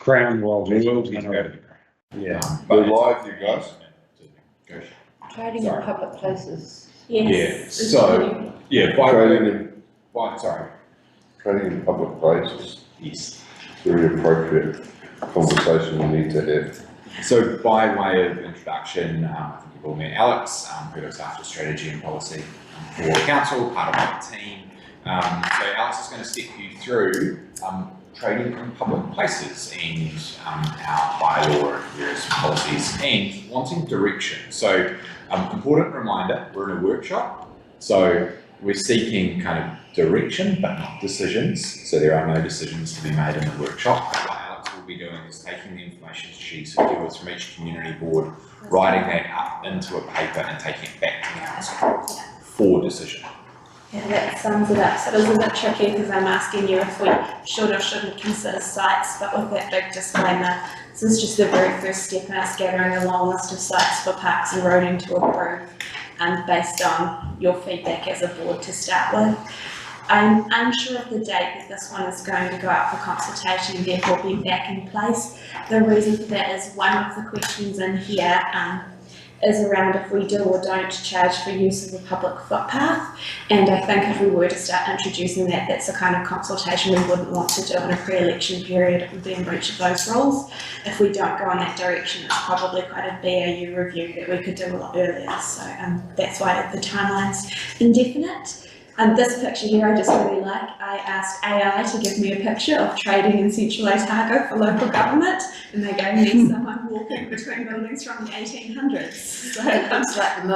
Crown World. We'll go to the Crown. Yeah. We're live, you guys. Trading in public places. Yes. Yeah, so, yeah, Trading trading in public places. Yes. Very appropriate conversation we need to have. So by way of introduction, I think you've all met Alex, who looks after strategy and policy for council, part of my team. So Alex is going to step you through trading in public places and our bylaw and various policies and wanting direction. So important reminder, we're in a workshop, so we're seeking kind of direction but not decisions. So there are no decisions to be made in the workshop. What Alex will be doing is taking the information sheets of yours from each community board, writing that up into a paper and taking it back to council for decision. Yeah, that sums it up. So it was a bit tricky because I'm asking you if we should or shouldn't consider sites, but with that big disclaimer, this is just the very first step in us gathering a long list of sites for parks and roading to approve, based on your feedback as a board to start with. I'm unsure of the date that this one is going to go out for consultation and therefore be back in place. The reason for that is one of the questions in here is around if we do or don't charge for use of a public footpath, and I think if we were to start introducing that, that's the kind of consultation we wouldn't want to do in a pre-election period. It would be in breach of those rules. If we don't go in that direction, it's probably quite a BAU review that we could do a lot earlier, so that's why the timeline's indefinite. This picture here I just really like. I asked AI to give me a picture of trading in Central Otago for local government, and they gave me someone walking between buildings from the 1800s. So it looks like the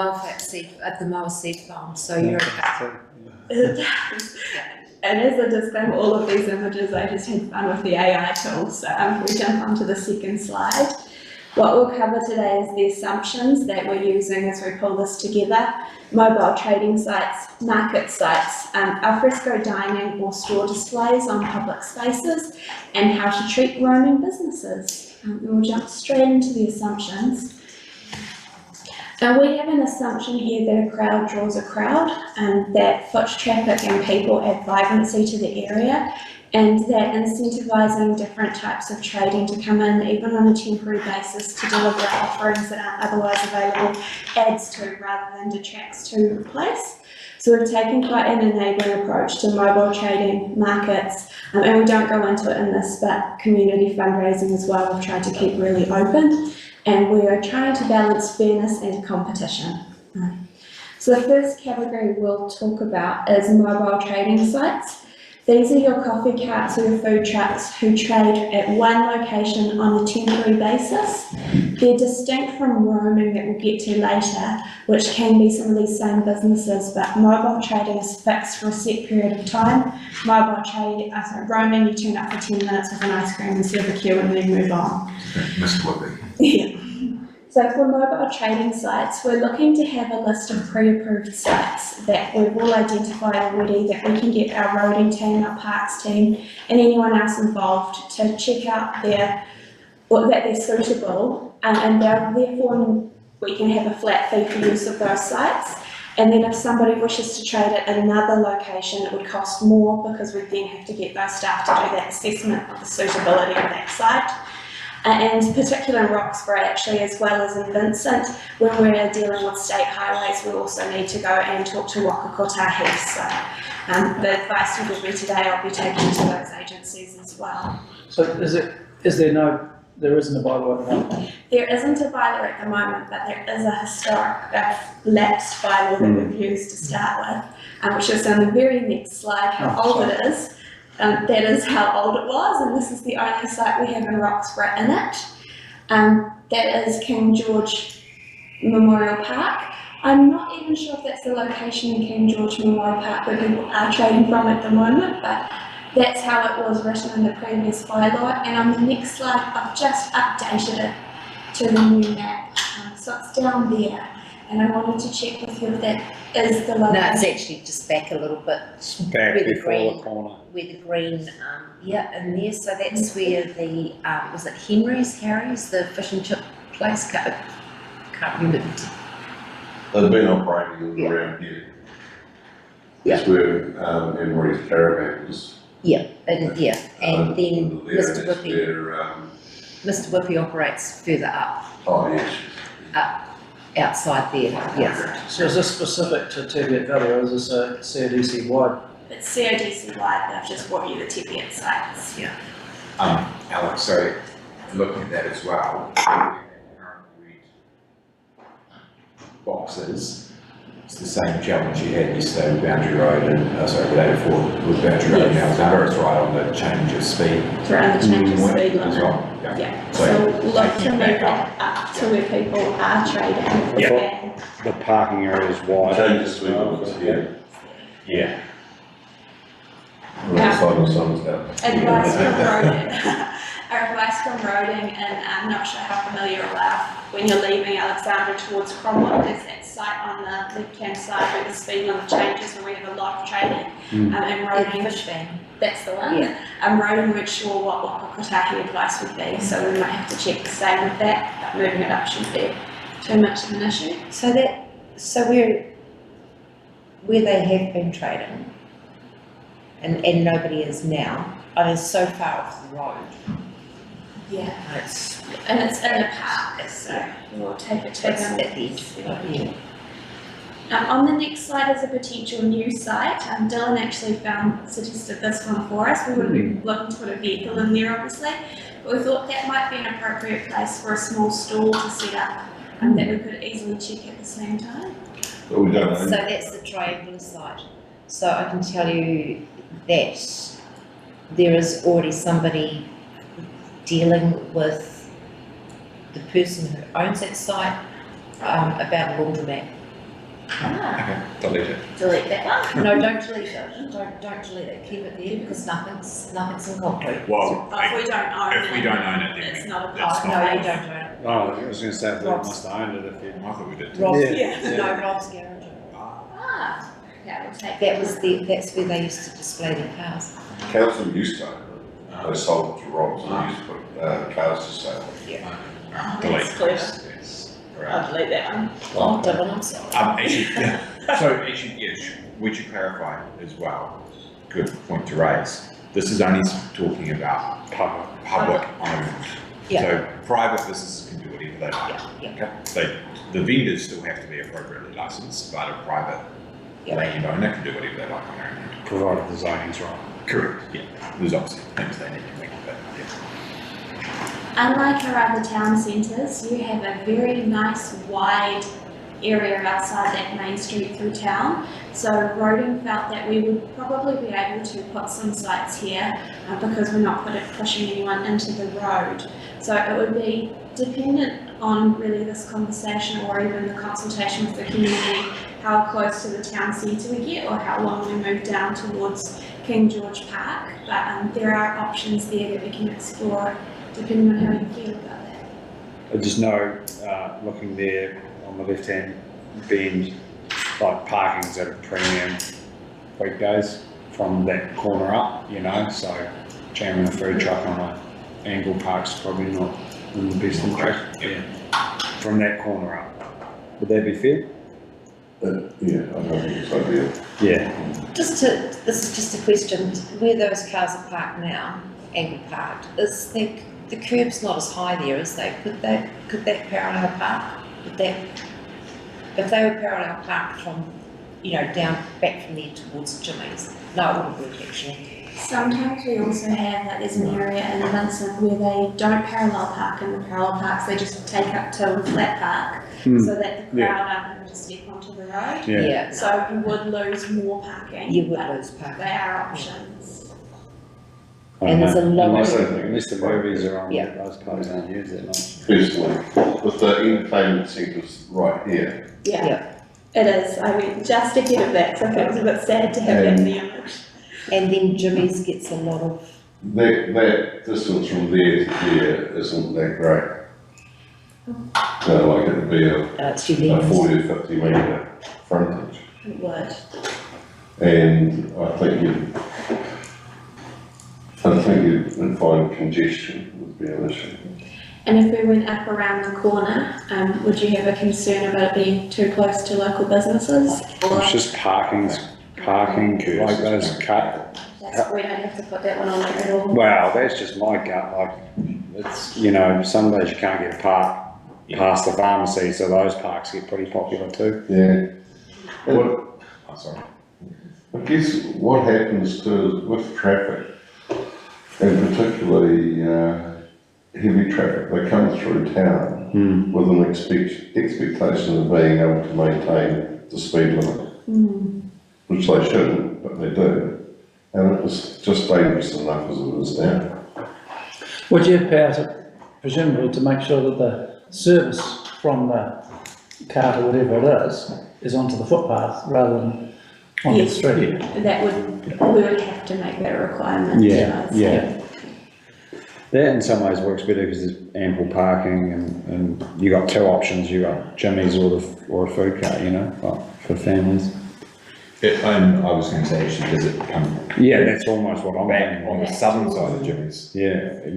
Moa Seed Farm, so you're it does. And as a disclaimer, all of these images, I just had fun with the AI tool. So we jump onto the second slide. What we'll cover today is the assumptions that we're using as we pull this together: mobile trading sites, market sites, alfresco dining or store displays on public spaces, and how to treat roaming businesses. And we'll jump straight into the assumptions. Now we have an assumption here that a crowd draws a crowd, and that foot traffic and people add vibrancy to the area, and that incentivising different types of trading to come in, even on a temporary basis, to deliver offerings that aren't otherwise available, adds to rather than detracts to replace. So we've taken quite an enabling approach to mobile trading, markets, and we don't go into it in this, but community fundraising as well, we've tried to keep really open, and we are trying to balance fairness and competition. So the first category we'll talk about is mobile trading sites. These are your coffee carts or your food trucks who trade at one location on a temporary basis. They're distinct from roaming that we'll get to later, which can be some of these same businesses, but mobile trading is fixed for a set period of time. Roaming, you turn up for 10 minutes with an ice cream and serve a queue and then move on. Mr. Whitby. Yeah. So for mobile trading sites, we're looking to have a list of pre-approved sites that we've all identified already, that we can get our roading team, our parks team, and anyone else involved to check out that they're suitable, and therefore we can have a flat fee for use of those sites. And then if somebody wishes to trade at another location, it would cost more because we then have to get those staff to do that assessment of the suitability of that site. And particularly in Roxburgh, actually, as well as in Vincent, when we're dealing with state highways, we also need to go and talk to Waka Kotahi. So the advice you give me today, I'll be taking to those agencies as well. So there isn't a bylaw at the moment? There isn't a bylaw at the moment, but there is a historic lapsed bylaw that we've used to start with, which is on the very next slide, how old it is. That is how old it was, and this is the only site we have in Roxburgh in it. That is King George Memorial Park. I'm not even sure if that's the location in King George Memorial Park where people are trading from at the moment, but that's how it was written in the previous bylaw. And on the next slide, I've just updated it to the new map. So it's down there, and I wanted to check with you if that is the location. No, it's actually just back a little bit. Back where before the green, corner. Where the green, in there. So that's where the, was it Harry's, the fish and chip place? Can't remember. They've been operating around here. That's where Emery's Caravan is. Yeah, and then Mr. Whippy, Where, Mr. Whippy operates further up, oh, yes. outside there, yes. So is this specific to Teviot Valley or is this a CODC wide? It's CODC wide, but I've just brought you the Teviot sites. Yeah. Alex, so looking at that as well, current red boxes, it's the same challenge you had yesterday with Boundary Road and, the day before with Boundary Road and Yes. Alexander, it's right on the change of speed. It's around the change of speed As limit. well, yeah. Yeah, So so look to taking move it back that up to where people are trading. Yeah. And The parking area is wide. Changes we got here, Yeah. right side of Summers House. advice from roading, our advice from roading, and I'm not sure how familiar you are when you're leaving Alexandra towards Cromwell, there's that site on the left-hand side where the speed limit changes and we have a lot of trading. And Yeah, roading, fish van. that's the one. Yeah. Roading weren't sure what Whakatahi advice would be, so we might have to check the same with that, but moving it up shouldn't be too much of an issue. So where they have been trading, and nobody is now, I mean, so far off the road, Yeah. it's, And it's in a park, so we'll take it to it's them. at the edge of the road, yeah. On the next slide is a potential new site. Dylan actually suggested this one for us. We wouldn't be looking to put a vehicle in there, obviously, but we thought that might be an appropriate place for a small stall to set up and that we could easily check at the same time. But we don't So own, that's the triangular site. So I can tell you that there is already somebody dealing with the person who owns that site about a laundromat. Okay, delete it. Delete that one. No, don't delete it. Don't delete it. Keep it there because nothing's in concrete. Well, If we don't own it. if we don't own it, then It's we, not a that's part. not. No, you don't own it. Oh, I was gonna say, they must have owned it if you. I thought we did. Rob's, Yeah. no, Rob's garage. Ah, okay, we'll take That was that's where they used to display their cars. council used to own it, they sold it to Rob's, and they used to put, cars to sale. Delete. That's clever. Yes. Alright. I'll delete that one. Oh, Dylan, I'm sorry. Actually, we should clarify as well, good point to raise. This is only talking about public owned. Yeah. So private businesses can do whatever they like. Yeah, Okay, so the vendors still have to be appropriately licensed, but a private Yeah. landowner can do whatever they like on their own land. Provided the zoning's right. Correct, yeah. There's obviously things they need to make, but yeah. Unlike our other town centres, you have a very nice wide area outside that main street through town. So Roding felt that we would probably be able to put some sites here because we're not pushing anyone into the road. So it would be dependent on really this conversation or even the consultation with the community, how close to the town centre we get or how long we move down towards King George Park. But there are options there that we can explore depending on how you feel about that. I just know, looking there on the left-hand bend, like parking's at a premium weekdays from that corner up, you know, so jamming a food truck on an angle park's probably not in the best interest. Yeah. From that corner up. Would that be fair? Yeah, I don't think it's ideal. Yeah. this is just a question, where those cars are parked now, angle parked, is the curb's not as high there, is they? Could that parallel park? If they were parallel parked from, down back from there towards Jimmy's, no, it wouldn't work actually. Sometimes we also have, there's an area in Vincent where they don't parallel park in the parallel parks, they just take up to flat park so that the crowd aren't going to step onto the road. Yeah. So you would lose more parking. You would but lose parking. They are options. And there's a lot Unless of- unless the movies are on, Yeah. those cars aren't used that much. Personally, with the entertainment centres right here, Yeah, it is. I mean, just ahead of that, so I thought it was a bit sad to have that in the image. And then Jimmy's gets a lot of, that distance from there to there isn't that great. Like it'd be it's your a lens. 40 or 50 metre frontage. It would. And I think you'd find congestion would be an issue. And if we went up around the corner, would you have a concern about it being too close to local businesses? Or It's just parking curbs. Like those car, We don't have to put that one on there at all. Well, that's just my gut, like, it's, you know, some days you can't get a park past the pharmacy, so those parks get pretty popular too. Yeah. What, Oh, sorry. I guess what happens to, with traffic, and particularly, heavy traffic, they come through town with an expectation of being able to maintain the speed limit, which they shouldn't, but they do. And it's just dangerous enough as it is now. Would you have power to, presumably, to make sure that the service from the car to whatever it is onto the footpath rather than on the Yes. street? That we would have to make that a requirement. Yeah, so- yeah. That in some ways works better because there's ample parking and you got two options, you got Jimmy's or a food cart, you know, like for families. And I was going to say, actually, does it come Yeah, that's almost what I'm back thinking. on the southern side of Jimmy's? Yeah, Oh,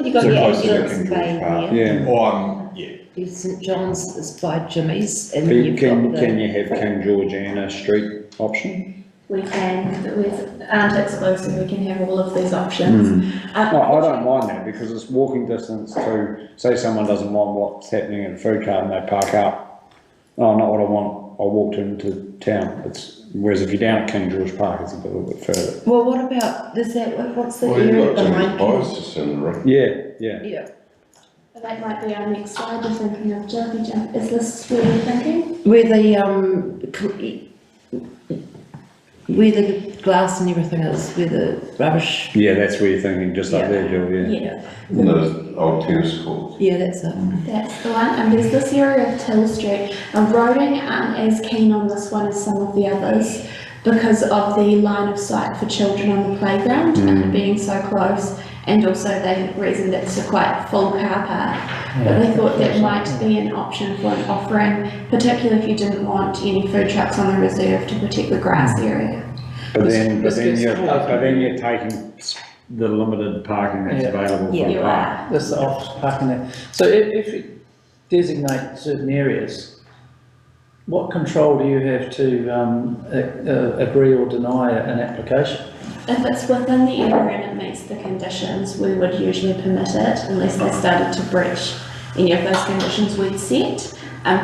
you got So your close to the ambulance King bay George Park, there. yeah. Or, yeah. Your St John's is by Jimmy's, and then you've Can got the. you have King George and a street option? We can, but we aren't exclusive, we can have all of these options. No, I don't mind that because it's walking distance to, say someone doesn't mind what's happening at a food cart and they park up. Oh, not what I want, I'll walk into town. Whereas if you're down at King George Park, it's a little bit further. Well, what about, is that, what's the Well, area you've got Jimmy's behind? Pies just in the room. Yeah. Yeah, That might be our next slide, you're thinking of Jumpy Jump, is this where you're thinking? where where the glass and everything is, where the rubbish, Yeah, that's where you're thinking, just like there, Jill, yeah. Yeah, And those old tennis courts. yeah, that's it. that's the one, and there's this area of Till Street. Now, Roding aren't as keen on this one as some of the others because of the line of sight for children on the playground and it being so close. And also they reasoned it's a quite full car park, but they thought that might be an option for an offering, particularly if you didn't want any food trucks on the reserve to protect the grass area. But then This gets you're taking the limited parking that's Yeah. available for Yeah, the you park. are. There's the off parking there. So if you designate certain areas, what control do you have to agree or deny an application? If it's within the area and it meets the conditions, we would usually permit it unless they started to breach any of those conditions we'd set.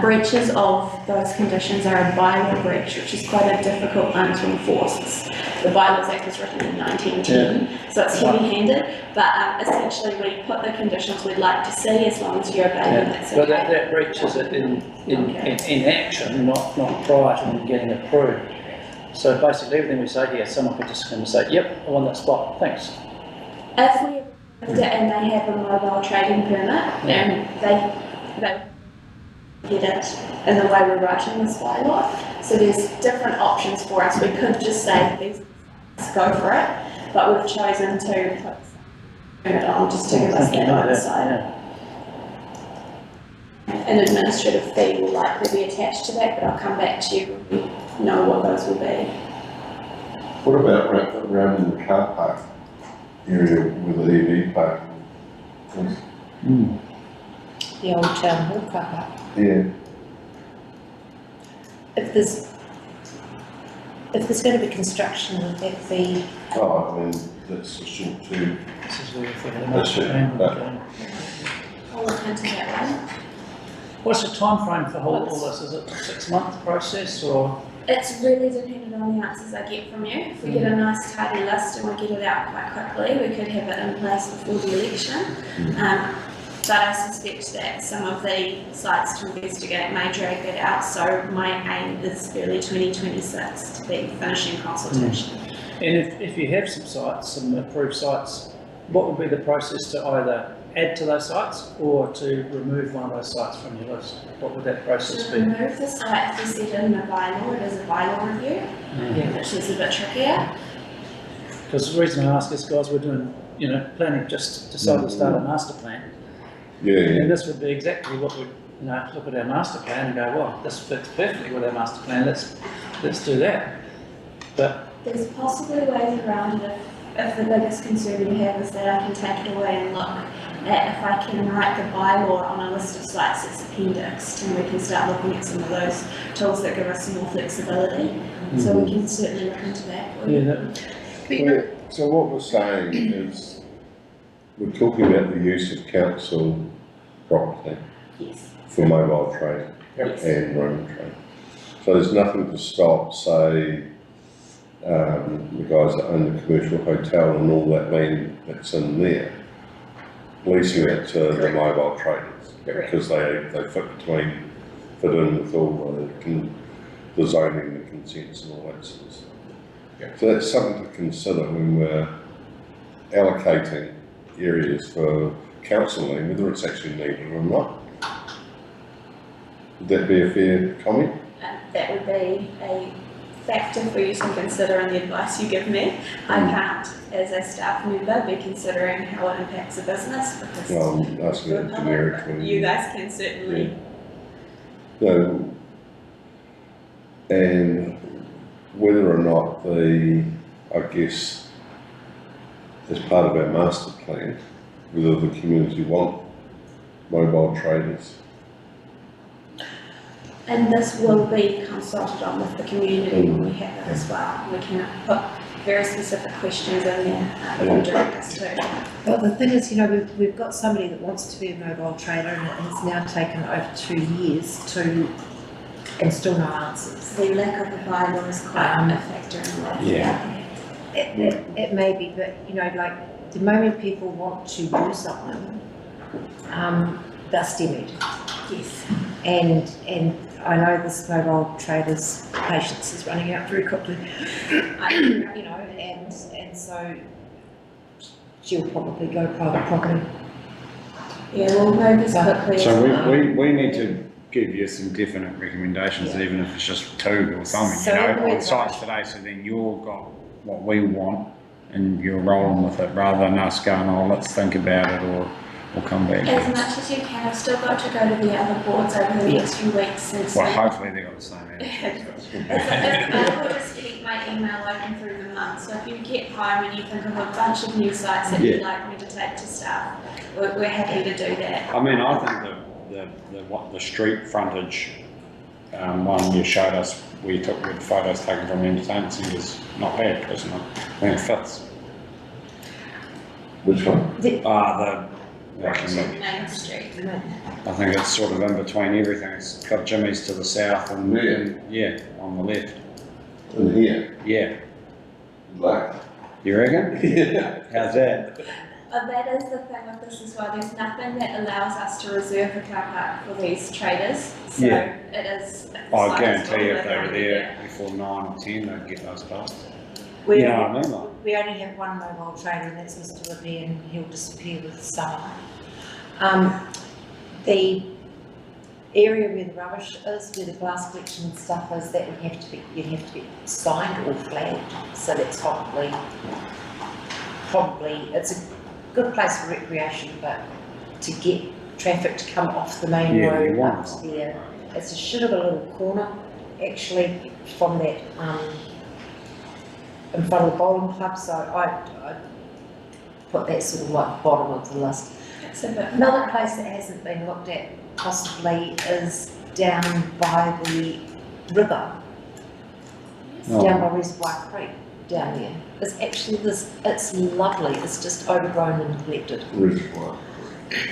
Breaches of those conditions are a bylaw breach, which is quite a difficult one to enforce. The Bylaws Act was written in 1910, so it's heavy-handed, but essentially we put the conditions we'd like to see as long as you obey them, that's But okay. that breaches it in action, not prior to them getting approved. So basically everything we say here, someone could just come and say, yep, I want that spot, thanks. If we approved it and they have a mobile trading permit and they get it in the way we're writing this bylaw. So there's different options for us. We could just say, let's go for it, but we've chosen to put it on just to give us that oversight. An administrative fee will likely be attached to that, but I'll come back to you when we know what those will be. What about around in the car park area with the EV park? The old town hall car park. Yeah. If there's going to be construction, would that be, Oh, I mean, that's a short term. This is where we think of the That's master it. plan. I'll look into that one. What's the timeframe for all this? Is it a 6-month process or? It's really dependent on the answers I get from you. If we get a nice tidy list and we get it out quite quickly, we could have it in place before the election. But I suspect that some of the sites to investigate may drag that out, so my aim is early 2026 to be finishing consultation. And if you have some sites, some approved sites, what would be the process to either add to those sites or to remove one of those sites from your list? What would that process To be? remove the site, if we set it in a bylaw, it is a bylaw review, which is a bit trickier. Because the reason I ask is, guys, we're doing, planning, just decided to start a master plan. Yeah, And this would be exactly what we, look at our master plan and go, well, this fits perfectly with our master plan, let's do that. But, There's possibly ways around it if the biggest concern you have is that I can take it away and look at if I can write the bylaw on a list of sites that's appendixed, and we can start looking at some of those tools that give us some more flexibility. So we can certainly look into that. yeah, So what we're saying is, we're talking about the use of council property Yes. for mobile trade Yes. and roaming trade. So there's nothing to stop, say, the guys that own the commercial hotel and all that land that's in there, leasing it to the Correct. mobile traders, Correct. because they fit in with all the zoning, the consents and all that sort of stuff. Yeah. So that's something to consider when we're allocating areas for council land, whether it's actually needed or not. Would that be a fair comment? That would be a factor for you to consider in the advice you give me. I can't, as a staff member, be considering how it impacts a business because Well, I'm asking we're it public, generically. but you guys can certainly. No, and whether or not I guess, as part of our master plan, whether the community want mobile traders. And this will be consulted on with the community when we have it as well. We can put very specific questions in there that will direct us to. Well, the thing is, we've got somebody that wants to be a mobile trader and it has now taken over 2 years and still no answers. The lack of a bylaw is quite a factor in that. Yeah. It may be, but like the moment people want to do something, they're stymied. Yes. And I know this mobile trader's patience is running out very quickly. And so she'll probably go private property. Yeah, we'll move as quickly as So we need to give you some definite recommendations, Yeah. even if it's just 2 or something, So on sites today, so then you've got what we want and you're rolling with it, rather than us going, oh, let's think about it, or we'll come back. As much as you can. I've still got to go to the other boards over the next few weeks since. Well, hopefully they got the same answer. I will just keep my email open through the month, so if you get home and you think of a bunch of new sites that you'd like me to take to staff, we're happy to do that. I mean, I think the street frontage, one you showed us, where you took with photos taken from entertainment centres, not bad, personally. I think it fits. Which one? Main Street. I think it's sort of in between everything. It's got Jimmy's to the south and, on the left. In here? Yeah. Like? You reckon? Yeah. How's that? That is the thing with this as well, there's nothing that allows us to reserve a car park for these traders, so Yeah. it is. I guarantee you if they were there before 9 or 10, they'd get those parts. We You know what I mean? Like, We only have one mobile trader, and that's Mr. Whitley, and he'll disappear with summer. The area where the rubbish is, where the glass collection and stuff is, that you'd have to be signed or flagged, so that's probably, it's a good place for recreation, but to get traffic to come off the main Yeah, road you want up to there, it's a shit of a little corner, actually, from that, in front of the bowling club, so I put that sort of like bottom of the list. It's a bit. Another place that hasn't been looked at possibly is down by the river. Oh. Down by Reservoir Creek, down there. It's actually it's lovely, it's just overgrown and neglected. Reservoir.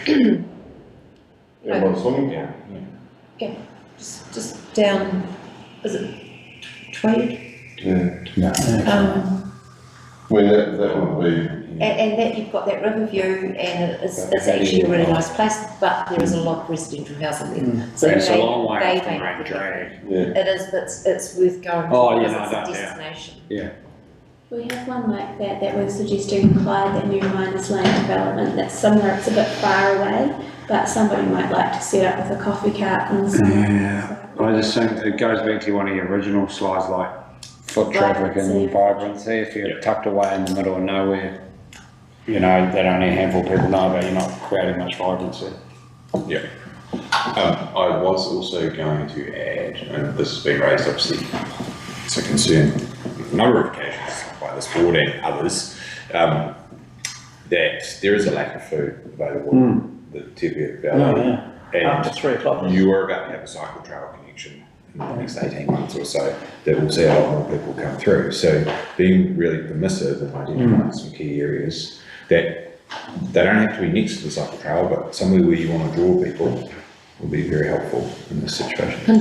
And what's swimming pool? Yeah, just down, is it Tweed? Yeah. Um, I mean, that would be, and that you've got that river view, and it's actually a really nice place, but there is a lot of residential housing there. So it's a they- long way they off the make main the- drag. yeah. It is, but it's worth going to Oh, because yeah, it's no, a yeah. destination. Yeah. We have one like that we're suggesting in Clyde, that new miners lane development, that's similar, it's a bit far away, but somebody might like to set up with a coffee cart and some. Yeah. I just think it goes back to one of your original slides, like foot traffic and vibrancy. If you're tucked away in the middle of nowhere, that only a handful of people know about, you're not creating much vibrancy. Yeah. I was also going to add, and this has been raised obviously, it's a concern on a number of occasions by this board and others, that there is a lack of food available at the Teviot Valley. After 3 o'clock. You are about to have a cycle trail connection in the next 18 months or so, that we'll see a lot more people come through. So being really permissive and identifying some key areas that they don't have to be next to the cycle trail, but somewhere where you want to draw people will be very helpful in this situation.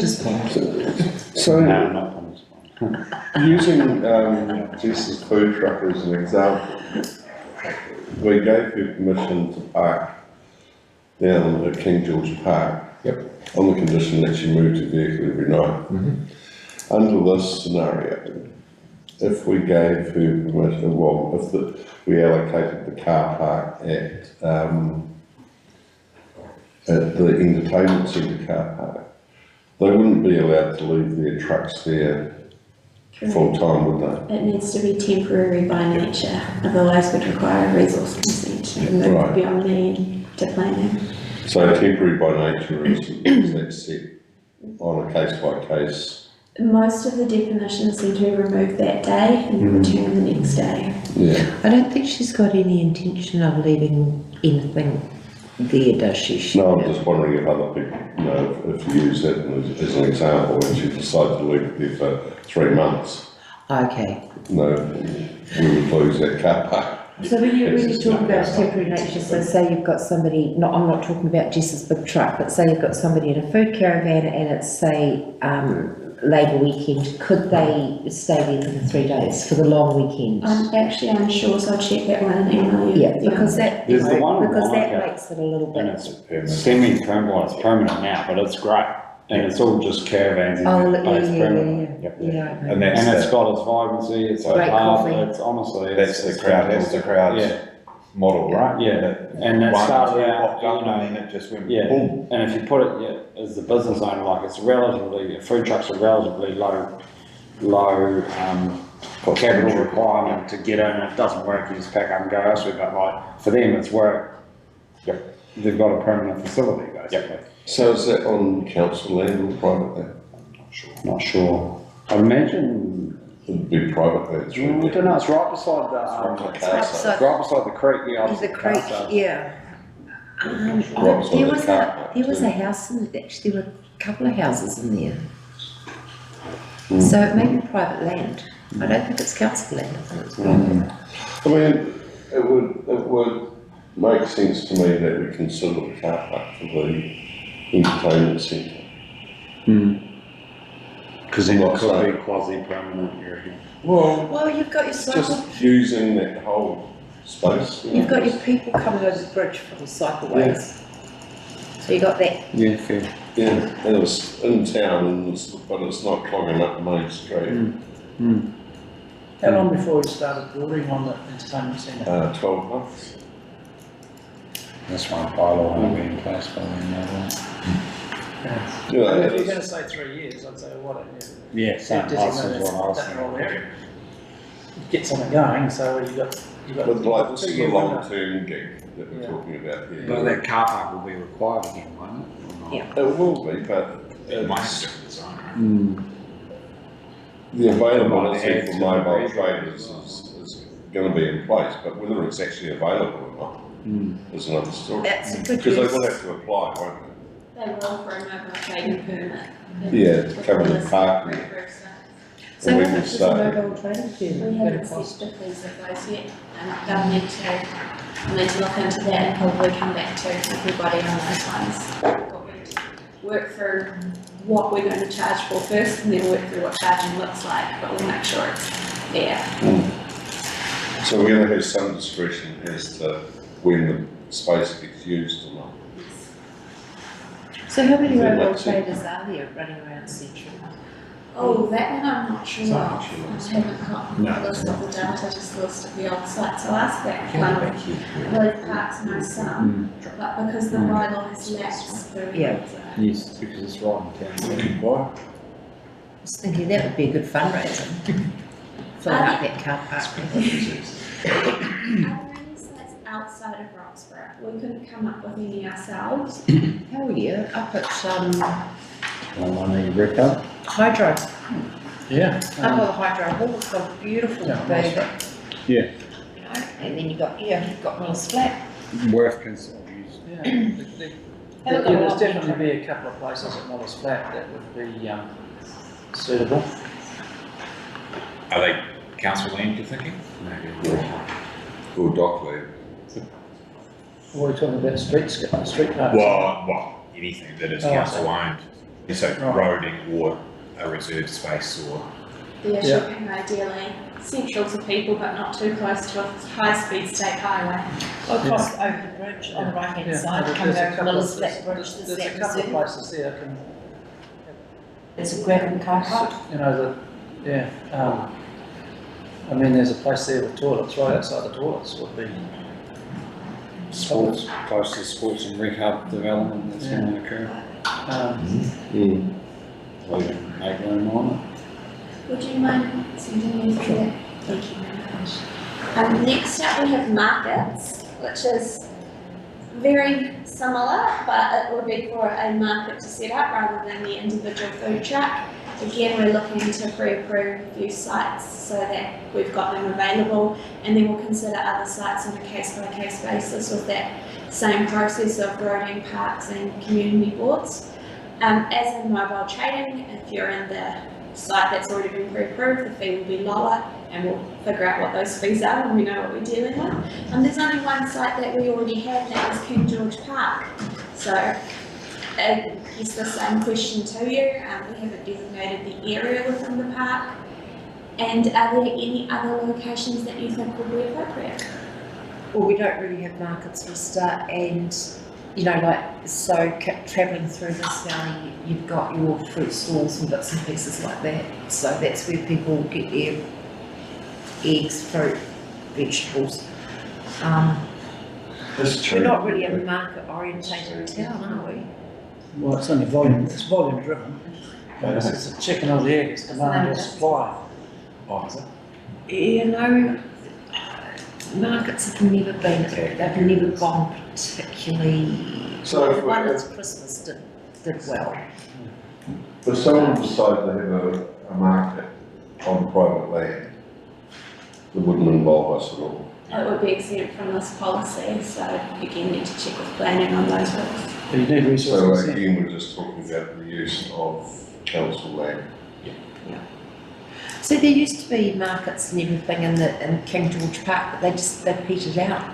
So, No, not on this one. using Jess's food truck as an example, we gave her permission to park down at King George Park. Yep. On the condition that she moved her vehicle every night. Under this scenario, if we gave her permission, well, we allocated the car park at the entertainment centre car park, they wouldn't be allowed to leave their trucks there full time, would they? It needs to be temporary by nature, otherwise would require a resource consent and Right. move beyond the to planning. So temporary by nature is that set on a case by case? Most of the definitions seem to remove that day and return the next day. Yeah. I don't think she's got any intention of leaving anything there, does she? No, I'm just wondering if other people, if you use that as an example, and she decided to leave it there for 3 months, Okay. we would lose that car park. So when you It's talk about not- temporary nature, so say you've got somebody, I'm not talking about Jess's big truck, but say you've got somebody in a food caravan and it's, say, Labour weekend, could they stay there for the 3 days, for the long weekend? I'm actually unsure, so I'll check that one and email you. Yeah, because that, There's the one in because that Monaco. makes it a little And bit. it's semi-permanent, well, it's permanent now, but it's great. And it's all just caravans in Oh, there, yeah, it's permanent. yeah. And that's And it's the, got its vibrancy, it's a Great pub, coffee. it's honestly, that's it's the crowd, that's fantastic. the crowd Yeah, model, right? yeah, That and it one, started two out, popped up you know, and then it just went yeah, boom. and if you put it, as the business owner, like it's relatively, food trucks are relatively low capital requirement to get in, if it doesn't work, you just pack up and go elsewhere, but like, for them, it's work. Yep. They've got a permanent facility, basically. So is that on council land or private land? Not sure. I imagine, It'd be private land, I through don't know, it's right beside the, the It's car right sale. beside- right beside the creek, yeah. There's a opposite the creek, car sales. yeah. Right beside There the was car a, park there was too. a house in, actually there were a couple of houses in there. So it may be private land. I don't think it's council land, I think it's private. I mean, it would make sense to me that we consider the car park for the entertainment centre. Cause then it What's could that? be quasi-permanent, you reckon? Well, Well, you've got your cycle, just using that whole space. you've got your people coming over the bridge from the cycleways. So you got that, Yeah, fair. Yeah, and it's in town, but it's not clogging up Main Street. How long before we started building on the entertainment centre? 12 months. That's one bylaw will be in place by then, no Yeah, If it you're is. gonna say 3 years, I'd say, what, Yeah, same, that's what I was that whole thinking. area. Get something going, so you got. But like, this is a 2 year window. long-term gig that we're Yeah. talking about here. But that car park will be required again, won't it? Or not? Yeah. It will be, but It might have a different design, right? the availability Add for to the mobile rate. traders is gonna be in place, but whether it's actually available or not is another story. that's a good Because they will use. have to apply, won't They will for a mobile trading permit. Yeah, to cover the parking. So And we how can much is a start- mobile trading We permit haven't gonna cost? set the fees of those yet, and they'll need to look into that and probably come back to everybody on those ones. But we'll work through what we're going to charge for first, and then work through what charging looks like, but we'll make sure it's fair. So we're gonna have some discretion as to when the space gets used or not. So how many Yeah, mobile that's it. traders are there running around Central? Oh, that one I'm not sure It's of. not sure. I haven't got No. a list of the data, just a list of the old sites, so I'll ask that one. I believe Parks know some, but because the bylaw has lapsed, they're. Yeah. Yes, because it's right in town. Why? I was thinking that would be a good fundraiser. Filling up that car park. Are there any sites outside of Roxburgh? We couldn't come up with any ourselves. Hell yeah, up at, One on the record. Hydro, up Yeah. on the Hydro Hall, it's got a beautiful Yeah, big, nice. Yeah. you know, and then you've got Miller's Flat. Worth considering. Yeah. Haven't got a There's lot of definitely interest. be a couple of places at Miller's Flat that would be, suitable. Are they council land, you're thinking? Maybe. Or dock land. Or are we talking about street parks? Well, anything that is Oh, council owned, so Right. roading or a reserved space or. The issue Yeah. being ideally central to people but not too close to a high-speed state highway. Or across over the bridge on the right hand side, coming over from Elizabeth Bridge, there's There's a that couple of reserve. places there can, There's a gravel car park. you know, I mean, there's a place there with toilets, right outside the toilets would be. Sports, close to sports and rehab development that's going to occur. Make room on it. Would you mind sending me through that? Thank you very much. Next up we have markets, which is very similar, but it would be for a market to set up rather than the individual food truck. Again, we're looking to pre-approve a few sites so that we've got them available, and then we'll consider other sites on a case-by-case basis with that same process of roading, parks and community boards. As in mobile trading, if you're in the site that's already been pre-approved, the fee will be lower, and we'll figure out what those fees are when we know what we're dealing with. There's only one site that we already have, that is King George Park. So it's the same question to you. We haven't designated the area within the park. And are there any other locations that you think would be appropriate? Well, we don't really have markets for a start, and you know, like, so travelling through this valley, you've got your fruit stalls and bits and pieces like that. So that's where people get their eggs, fruit, vegetables. We're not really a market orientated town, are we? Well, it's only volume, it's volume driven. It's a chicken or the egg, it's demand or supply. Oh, is it? You know, markets have never been, they've never gone particularly, So the if one we- that's Christmas did well. If someone decided to have a market on private land, it wouldn't involve us at all. It would be exempt from this policy, so again, need to check with planning on those bits. But you need So resource consent. again, we're just talking about the use of council land. So there used to be markets and everything in King George Park, but they petered out.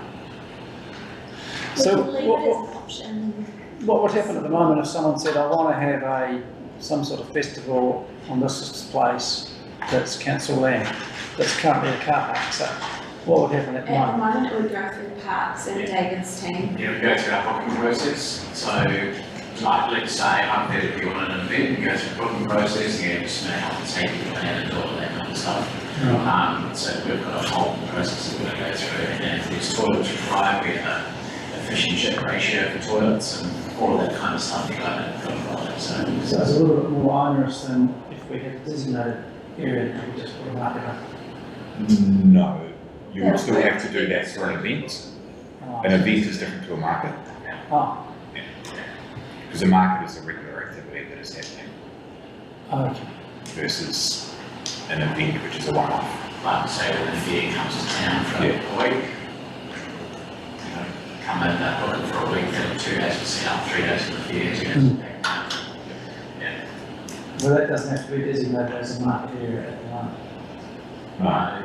We So can leave it as an option. what would happen at the moment if someone said, I want to have some sort of festival on this place that's council land, that's currently a car park, so what would happen at the At the moment? moment, it would go through Parks and David's team. Yeah, we go through our booking process. So, like, let's say hypothetically on an event, we go through the booking process, and just know how to take the plan and all of that kind of stuff. So we've got a whole process that we're going to go through, and then if there's toilets required, we have a fish and chip ratio for toilets and all of that kind of stuff you got to follow. So So it's a little bit more onerous than if we had a designated area and we just put a market up. No, you would still have to do that for an event. An event is different to a market, Oh, because a market is a regular activity that is happening okay. versus an event which is a one-off. like say when the fair comes to town for a week, you know, come in, book it for a week, then 2 days for set up, 3 days for the fair, 2 days for back down. Yeah. Well, that doesn't have to be designated as a market area at the moment.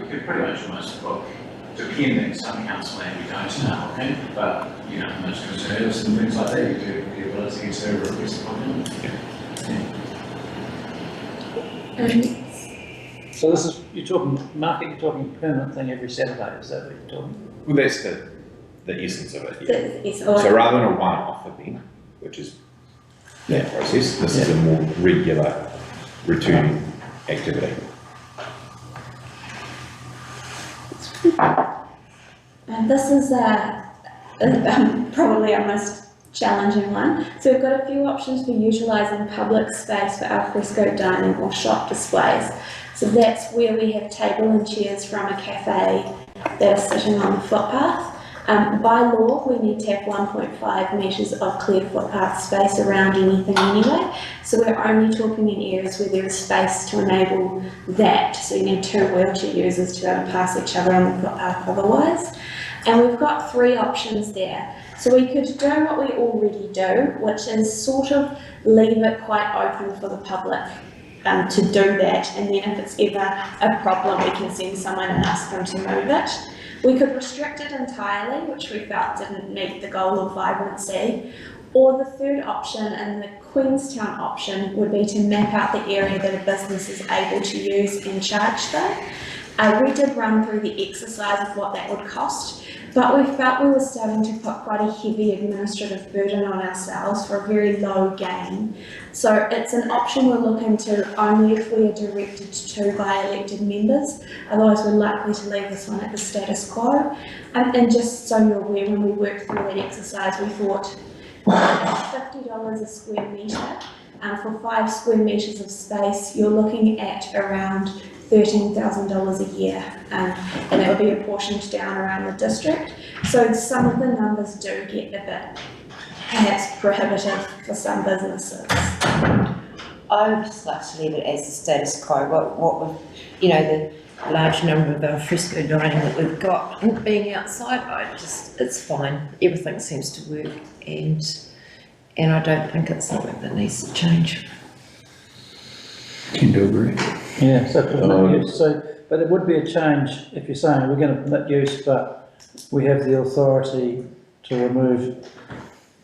You could pretty much almost book, depending, some council land we don't know, okay, but, you know, most conservatives and things like that, you do have the ability to request a booking. So this is, you're talking market, you're talking permanent thing every Saturday, is that what you're talking? Well, that's the essence of it, yeah. Yes, So rather than a one-off event, which is that process, this is a more regular returning activity. And this is probably our most challenging one. So we've got a few options for utilising public space for alfresco dining or shop displays. So that's where we have table and chairs from a cafe that are sitting on the footpath. By law, we need to have 1.5 metres of clear footpath space around anything anyway. So we're only talking in areas where there is space to enable that. So you need 2 wheelchair users to be able to pass each other on the footpath otherwise. And we've got 3 options there. So we could do what we already do, which is sort of leave it quite open for the public to do that, and then if it's ever a problem, we can send someone and ask them to move it. We could restrict it entirely, which we felt didn't meet the goal of vibrancy, or the third option, and the Queenstown option, would be to map out the area that a business is able to use and charge them. We did run through the exercise of what that would cost, but we felt we were starting to put quite a heavy administrative burden on ourselves for a very low gain. So it's an option we're looking to only if we are directed to by elected members, otherwise we're likely to leave this one at the status quo. And just so you're aware, when we worked through that exercise, we thought $50 a square metre, for 5 square metres of space, you're looking at around $13,000 a year, and it would be apportioned down around the district. So some of the numbers do get a bit perhaps prohibitive for some businesses. I would just like to leave it as the status quo. What with, you know, the large number of al fresco dining that we've got being outside, it's fine. Everything seems to work, and I don't think it's something that needs to change. Can do agree. Yeah, so permit use, but it would be a change if you're saying we're going to permit use, but we have the authority to remove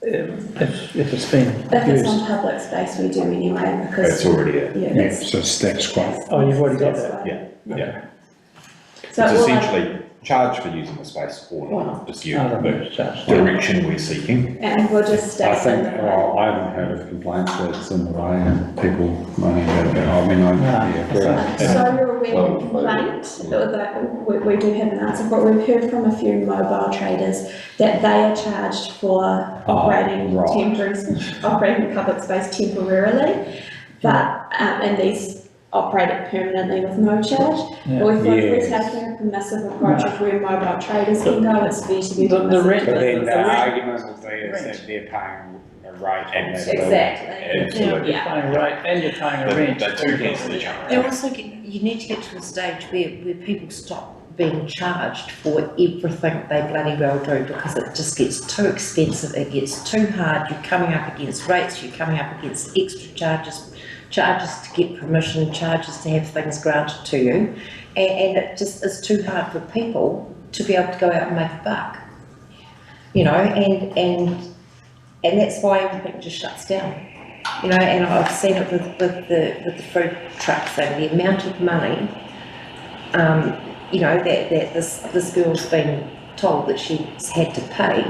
if it's been If it's used. on public space, we do anyway, because. It's already a, Yeah, Yeah, that's. so status quo. Oh, you've already got that's that. fine. yeah. So It's all I- essentially charge for using the space or not, just you, I don't know, the it's charged. direction we're seeking. And we'll just stay. I think, in the- well, I haven't heard of complaints that it's in the way and people moaning about it. I mean, yeah, So you're aware Well, of the complaint, that we do have an answer, but we've heard from a few mobile traders that they are charged for operating right. operating public space temporarily, but, and these operate it permanently with no charge. Yeah. But we thought if we're Yes. taking a permissive approach of where mobile traders can go, it's fair to be The permissive. rent- But then The the rent- argument will be is rent. that they're paying a rate on that. Exactly. Absolutely. You're paying a rate and you're paying a rent. The two cancel each They other. also you need to get to a stage where people stop being charged for everything they bloody well do, because it just gets too expensive, it gets too hard, you're coming up against rates, you're coming up against extra charges to get permission, charges to have things granted to you, and it just is too hard for people to be able to go out and make a buck. You know, and that's why everything just shuts down. You know, and I've seen it with the food truck thing, the amount of money, you know, that this girl's been told that she's had to pay.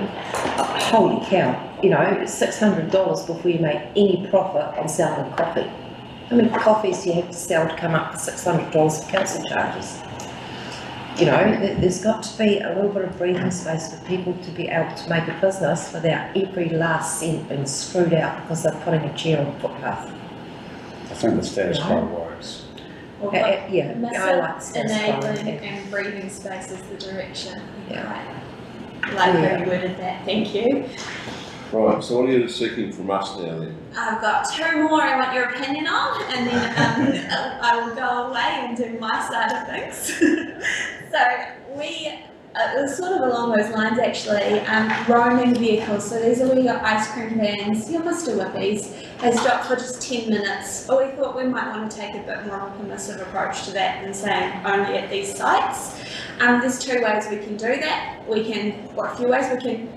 Holy cow, you know, $600 before you make any profit on selling coffee. How many coffees do you have to sell to come up with $600 for council charges? You know, there's got to be a little bit of breathing space for people to be able to make a business without every last cent being screwed out because they're putting a chair on a footpath. I think the status quo works. Or Yeah, I like the permissive, status quo. enabling and breathing space is the direction. Yeah. Like how Yeah. you worded that, thank you. Right, so what are you seeking from us now then? I've got 2 more I want your opinion on, and then I will go away and do my side of things. So it was sort of along those lines actually, roaming vehicles. So these are where your ice cream vans, your Mr. Whippies, they stop for just 10 minutes. Or we thought we might want to take a bit more of a permissive approach to that than saying only at these sites. There's 2 ways we can do that. A few ways we can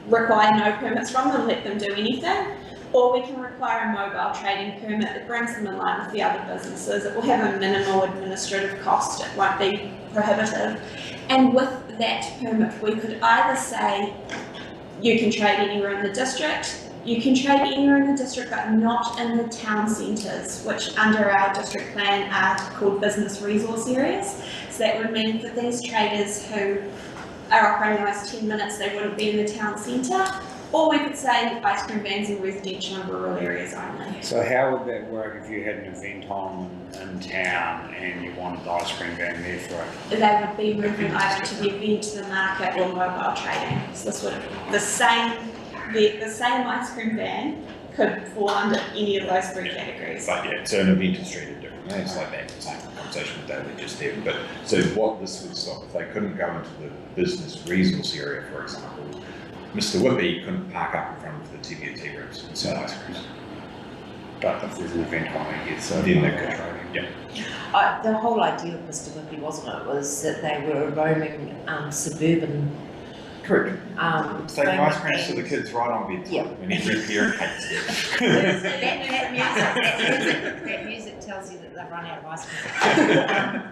require no permits from them, let them do anything, or we can require a mobile trading permit that brings them in line with the other businesses. It will have a minimal administrative cost, it won't be prohibitive. And with that permit, we could either say, you can trade anywhere in the district, you can trade anywhere in the district but not in the town centres, which under our district plan are called business resource areas. So that would mean for these traders who are operating those 10 minutes, they wouldn't be in the town centre. Or we could say ice cream vans in residential and rural areas only. So how would that work if you had an event on in town and you wanted the ice cream van there for it? They would be moving either to the event, to the market, or mobile trading. So this would, the same ice cream van could fall under any of those 3 categories. But yeah, so an event is treated differently, it's like that same conversation with David just there. But so what this would stop, if they couldn't go into the business resource area, for example, Mr. Whippy couldn't park up in front of the Teviot tea rooms and sell ice creams. But if there's an event on it, yes, so Then they're they're controlling. Yeah. The whole idea of Mr. Whippy, wasn't it, was that they were a roaming suburban group. Taking ice creams to the kids right on bedtime. Yeah. When every parent hates it. that music tells you that they've run out of ice cream.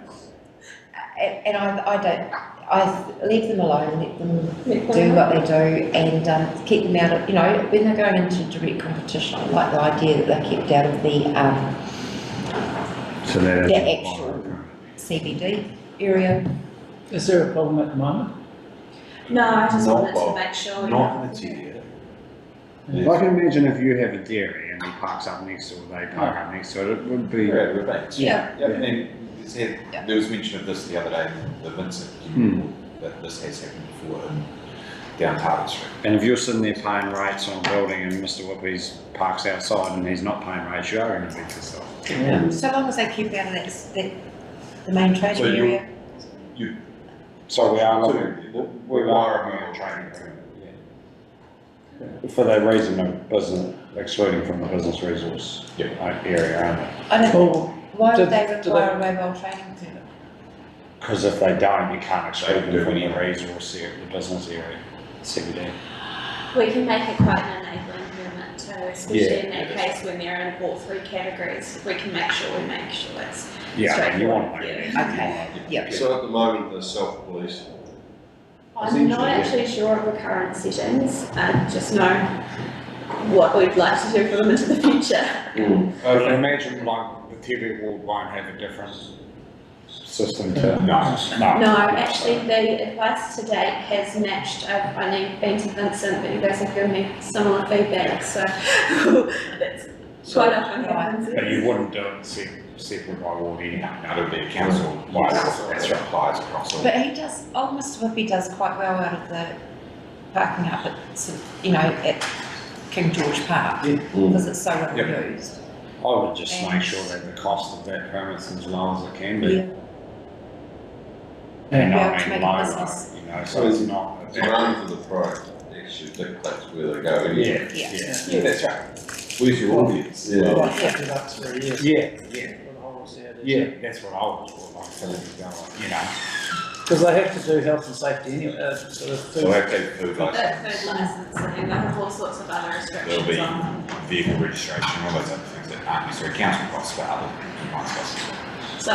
And I leave them alone, let them do what they do, and keep them out of, when they're going into direct competition. I like the idea that they're kept out of So that is. the actual CBD area. Is there a problem at the moment? No, I just Not wanted to well, make sure. Not in the Teviot. I can imagine if you have a dairy and he parks up next to it, they park up next to it, it would be. Yeah, rebates. Yeah. Yeah, and there was mention of this the other day, the Vincent, that this has happened before in down Target Street. And if you're sitting there paying rates on a building and Mr. Whippy's parks outside and he's not paying rates, you are going to beat yourself. Yeah. So long as they keep out of the main trading So you- area. So we are So looking, we are a training permit. for that reason of business, excluding from the business resource Yep. area, aren't they? I don't, Well, why would they do require a mobile training permit? Because if they don't, you can't exclude They them from do. the resource area, the business area, CBD. We can make it quite an enabling permit too, especially Yeah, in that case when they're in all three categories. We can make sure it's Yeah, and you want to straightforward, make it. Okay, yep. So at the moment, they're self-policing. I'm not actually sure of the current settings, I just know what we'd like to do for them into the future. I can imagine like the Teviot ward won't have a different system to. No. No, actually, the advice to date has matched. I've only been to Vincent, but you guys have given me similar feedback, so that's quite often happens. But you wouldn't do it separate by ward anyhow. Now it'll be a council license that applies across all. But Mr. Whippy does quite well out of the parking up at, sort of, at King George Park, because it's so well Yep. used. I would just make sure that the cost of that permit's as low as it can be. Yeah. And Be I able to mean make a low, business. so it's not. Demand for the product actually dictates where they go. Yeah, Yeah. Yeah, that's right. Where's your audience? Yeah. Like $50 for a year. yeah, For the whole COD. yeah, that's what I would like for them to go, Because they have to do health and safety anyway, sort of So food. they have to have food But license, food licensing, they have all sorts of other there'll restrictions be on. vehicle registration, all those other things that aren't necessarily council costs, but other compliance costs as well. So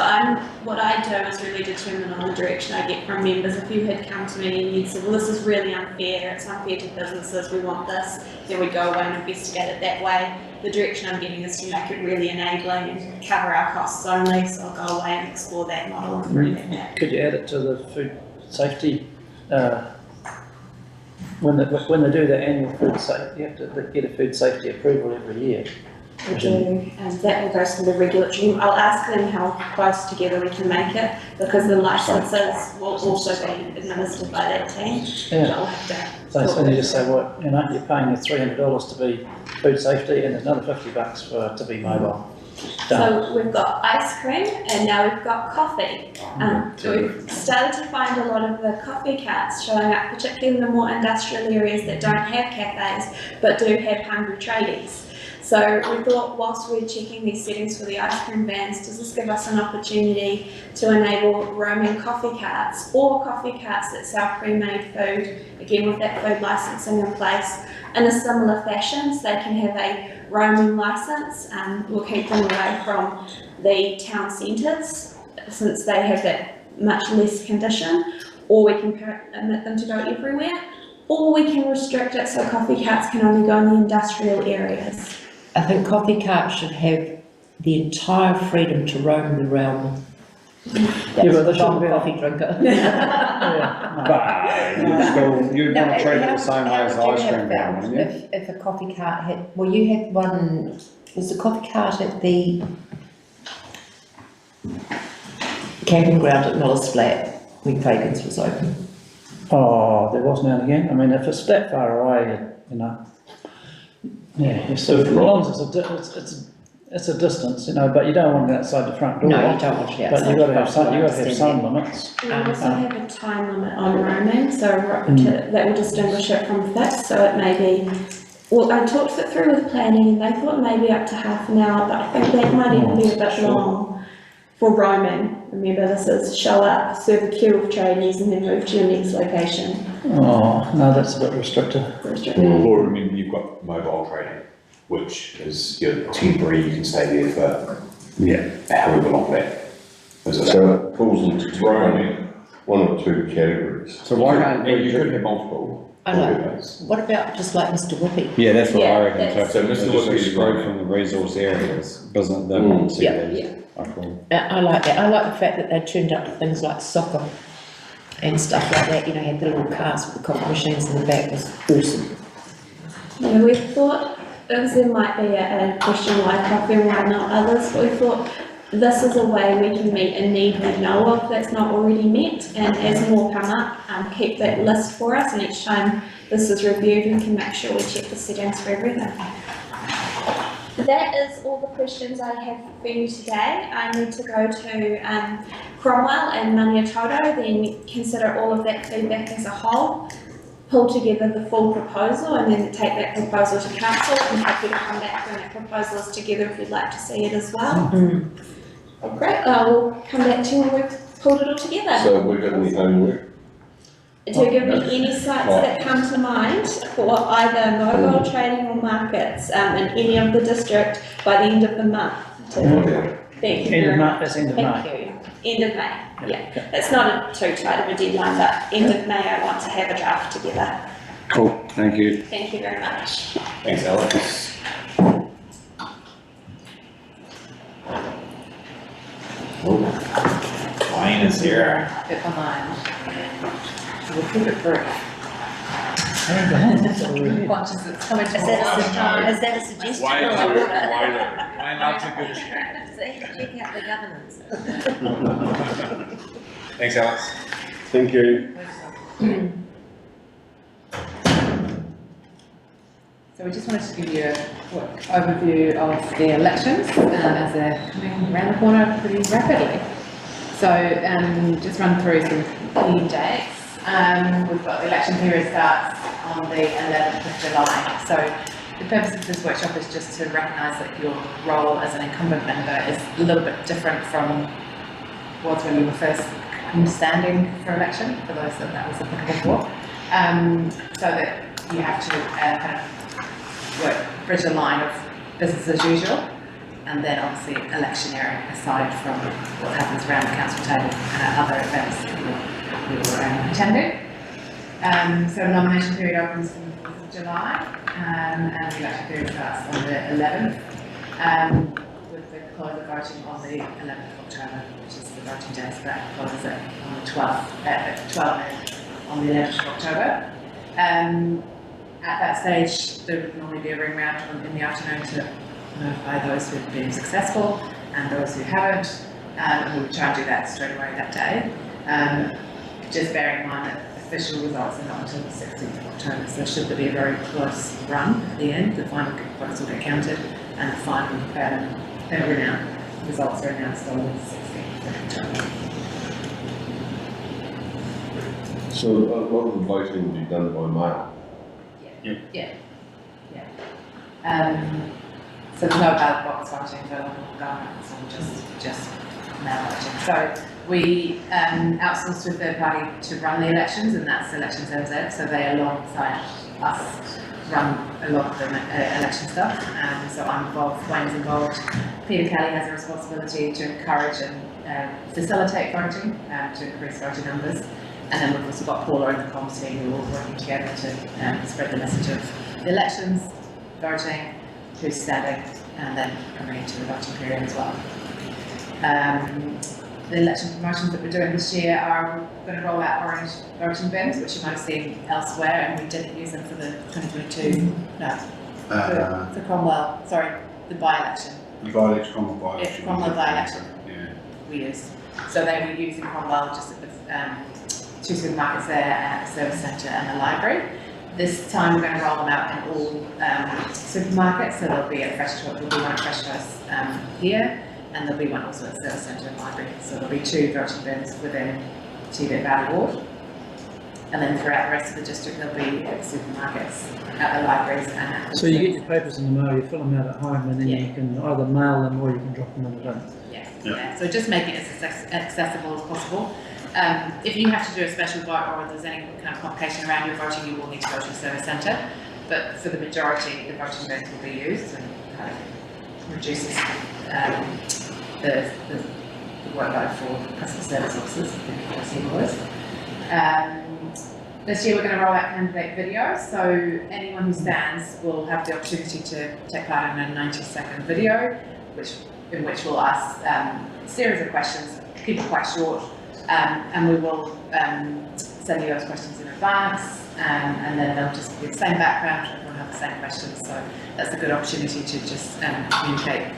what I do is really determine on the direction I get from members. If you had come to me and you'd said, well, this is really unfair, it's unfair to businesses, we want this, then we'd go away and investigate it that way. The direction I'm getting is to make it really enabling and cover our costs only, so I'll go away and explore that model and bring it back. Could you add it to the food safety, when they do the annual food safety, you have to get a food safety approval every year. We do, and that will go through the regulatory. I'll ask them how close together we can make it, because the licenses will also be administered by that team. Yeah. I'll have to. So you just say, well, you're paying your $300 to be food safety and there's another $50 to be mobile. Done. So we've got ice cream and now we've got coffee. We've started to find a lot of the coffee carts showing up, particularly in the more industrial areas that don't have cafes but do have hungry tradies. So we thought, whilst we're checking these settings for the ice cream vans, does this give us an opportunity to enable roaming coffee carts or coffee carts that sell pre-made food, again with that food licensing in place, in a similar fashion, so they can have a roaming license, and we'll keep them away from the town centres since they have that much less condition, or we can permit them to go everywhere, or we can restrict it so coffee carts can only go in the industrial areas. I think coffee carts should have the entire freedom to roam the realm. Yeah, but they shouldn't be coffee drinker. Yeah, But you'd want to treat it the same way as the How ice would you cream have van, felt wouldn't you? if a coffee cart had, well, you had one, was the coffee cart at the camping ground at Miller's Flat when Fagan's was open? Oh, there was now and again. I mean, if it's that far away, yeah, so as long as it's a distance, but you don't want it outside the front door. No, you don't want it outside. But you've got to have some, I you've got to have understand some limits. We also have a time limit on roaming, so that will distinguish it from fixed, so it may be well, I talked it through with planning and they thought maybe up to half an hour, but I think that might even be a bit long for roaming. Remember, this is show up, serve a queue of tradies and then move to your next location. Oh, no, that's a bit restrictive. Or remember, you've got mobile trading, which is your temporary, you can stay there for however long that is. So it falls into roaming. one or two categories. So why can't And you could have multiple. I know. What about just like Mr. Whoopi? Yeah, that's what I Yeah, reckon. that's- So So just Mr. Woodley is exclude right. from the resource areas, business, the Mm. non-CBDs. Yeah. I call. I like that. I like the fact that they turned up to things like soccer and stuff like that, you know, had the little cars with the coffee machines in the back. It was awesome. Yeah, we thought, because there might be a question why coffee and why not others, but we thought this is a way we can meet a need we know of that's not already met, and as more come up, keep that list for us, and each time this is reviewed, we can make sure we check the settings for everything. That is all the questions I have for you today. I need to go to Cromwell and Maniatoto, then consider all of that feedback as a whole, pull together the full proposal and then take that proposal to council. I'm happy to come back when that proposal is together if you'd like to see it as well. Great, we'll come back to you when we've pulled it all together. So we've got any homework? Do you give me any sites that come to mind for either mobile trading or markets in any of the district by the end of the month? Okay. Thank you End very of much. May, that's end of Thank May. you. End of May, yeah. Okay. It's not too tight of a deadline, but end of May I want to have a draft together. Cool, thank you. Thank you very much. Thanks, Alex. Wayne is here. Get my mind. We'll keep it brief. Conscious it's coming to Is that a suggestion Wayne, or a Wayne loves a good chat. check out the governance? Thanks, Alex. Thank you. So we just wanted to give you a quick overview of the elections as they're coming around the corner pretty rapidly. So just run through some key dates. We've got the election period starts on the 11th of July. So the purpose of this workshop is just to recognise that your role as an incumbent member is a little bit different from was when you were first standing for election, for those that was applicable for. So that you have to kind of bridge the line of business as usual, and then obviously electioneering aside from what happens around the council table and other events that you're attending. So nomination period opens on the 4th of July, and the election period starts on the 11th, with the close of voting on the 11th of October, which is the voting day, so that closes it on the 12th, at 12 on the 11th of October. At that stage, there would normally be a ring round in the afternoon to notify those who have been successful and those who haven't, and we would try and do that straight away that day. Just bearing in mind that official results are not until the 16th of October, so should there be a very close run at the end, the final votes will get counted and the final results are announced on the 16th of October. So a lot of the voting will be done by mail. So there's no ballot box voting for local government, it's all just mail voting. So we outsourced to a third party to run the elections, and that's Elections NZ, so they alongside us run a lot of the election stuff. So I'm involved, Wayne's involved, Peter Kelly has a responsibility to encourage and facilitate voting, to increase voting numbers. And then we've also got Paula and the comms team who are all working together to spread the message of the elections, voting, who's standing, and then coming into the voting period as well. The election promotions that we're doing this year are going to roll out orange voting bins, which you might have seen elsewhere, and we didn't use them for the 2022, for Cromwell, sorry, the by-election. Cromwell by-election. Cromwell by-election. Yeah. We used. So they were using Cromwell just at the two supermarkets there, and at the service centre and the library. This time we're going to roll them out in all supermarkets, so there'll be one at Fresh Choice here, and there'll be one also at the service centre and library. So there'll be 2 voting bins within Teviot Valley Ward. And then throughout the rest of the district, there'll be at supermarkets, at the libraries and at. So you get your papers in the mail, you fill them out at home, and then Yeah. you can either mail them or you can drop them in the bin. Yeah, so just make it as accessible as possible. If you have to do a special vote or there's any kind of complication around your voting, you will need to go to a service centre. But for the majority, the voting bins will be used and kind of reduces the workload for customer service officers, this year we're going to roll out candidate videos, so anyone who stands will have the opportunity to take part in a 90-second video, in which we'll ask a series of questions, keep it quite short, and we will send you those questions in advance, and then they'll just be the same background, everyone will have the same questions, so that's a good opportunity to just communicate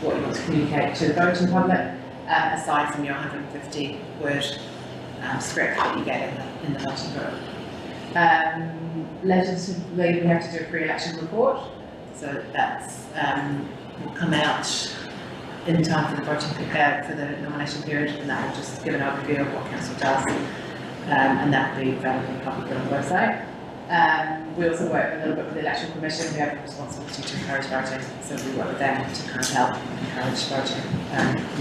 what you want to communicate to the voting public, aside from your 150-word script that you get in the voting book. Legislatively, we have to do a pre-election report, so that's will come out in time for the voting for the nomination period, and that will just give an overview of what council does, and that will be available publicly on the website. We also work a little bit with the Electoral Commission. We have a responsibility to encourage voting, so we work with them to kind of help encourage voting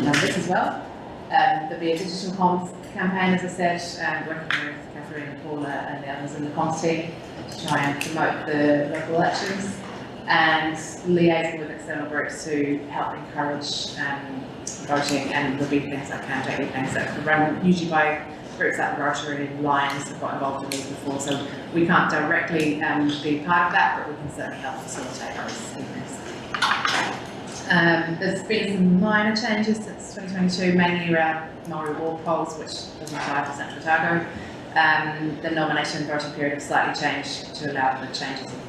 numbers as well. There'll be a digital comms campaign, as I said, working with Catherine, Paula and the others in the comms team to try and promote the local elections and liaising with external groups to help encourage voting, and there'll be things like candidate evenings that are run usually by groups like the Rotary and Lions have got involved in these before, so we can't directly be part of that, but we can certainly help facilitate those evenings. There's been some minor changes since 2022, mainly around Maori wall polls, which doesn't apply for Central Otago. The nomination and voting period have slightly changed to allow the changes in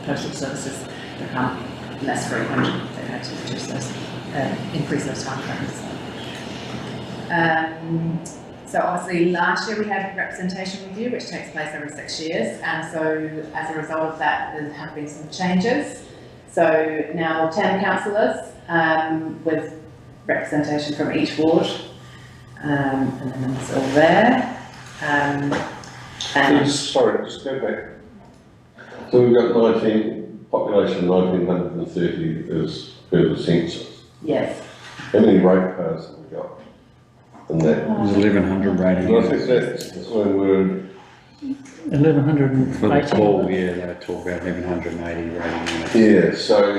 postal services to become less frequent. They've had to reduce those, increase those time frames. So obviously last year we had a representation review, which takes place every 6 years, and so as a result of that there have been some changes. So now 10 councillors with representation from each ward, and the numbers are all there. Sorry, just go back. So we've got 19, population 1930 is per the census. Yes. How many ratepayers have we got? And that, There's 1,100 rating. I think that's when we're 1,180. For the poll, yeah, they talk about 1,180 rating units. yeah, so